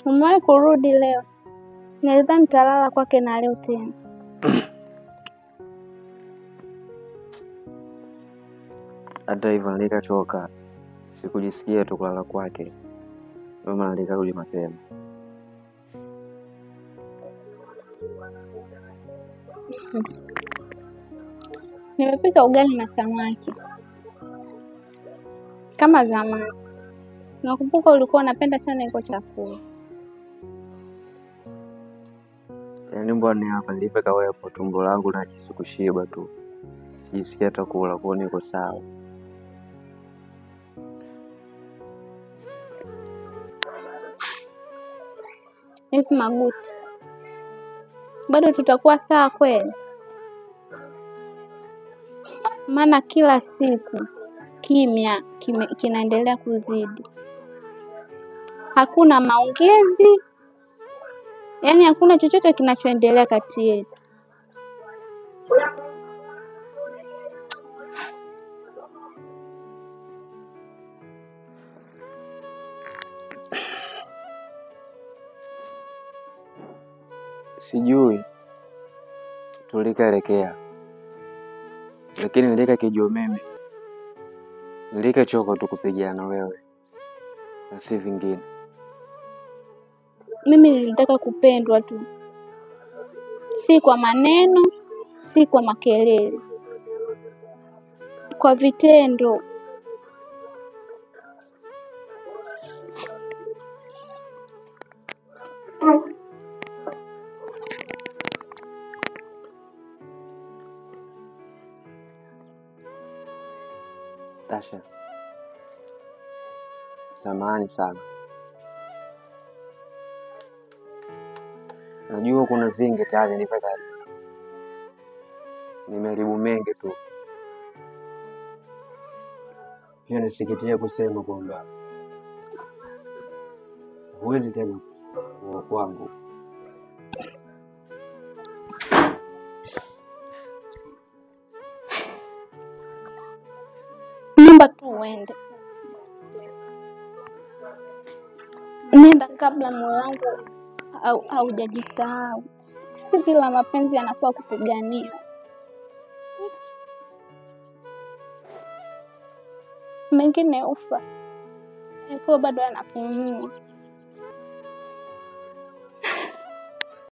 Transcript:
Umewahi kurudi leo? Nilidhani nitalala kwake na leo tena. Hata hivyo nilikachoka. Sikujisikia tu kulala kwake. Mama alikarudi mapema. Nimepika ugali na samaki. Kama zamani. Nakumbuka ulikuwa unapenda sana iko chakula. Yaani mbona hapa nilipeka wewe kwa tumbo langu na kushiba tu. Sijisikia hata kula, kwa niko sawa. Hivi Maguti, bado tutakuwa sawa kweli? Maana kila siku kimya kinaendelea kuzidi. Hakuna maongezi, yaani hakuna chochote kinachoendelea kati yetu. Sijui tulikaelekea, lakini nilikakijua mimi. Nilikachoka tu kupigana wewe na si vingine. Mimi nilitaka kupendwa tu, si kwa maneno, si kwa makelele, kwa vitendo. Tasha, samahani sana. Najua kuna vingi tayari nilipata. Nimeharibu mengi tu. Pia nasikitia kusema kwamba huwezi tena kuwa kwangu. Naomba tu uende. Nenda kabla moyo wangu haujajisahau. Si kila mapenzi yanakuwa kupigania. Mengine ufa. Yako bado yanapumua.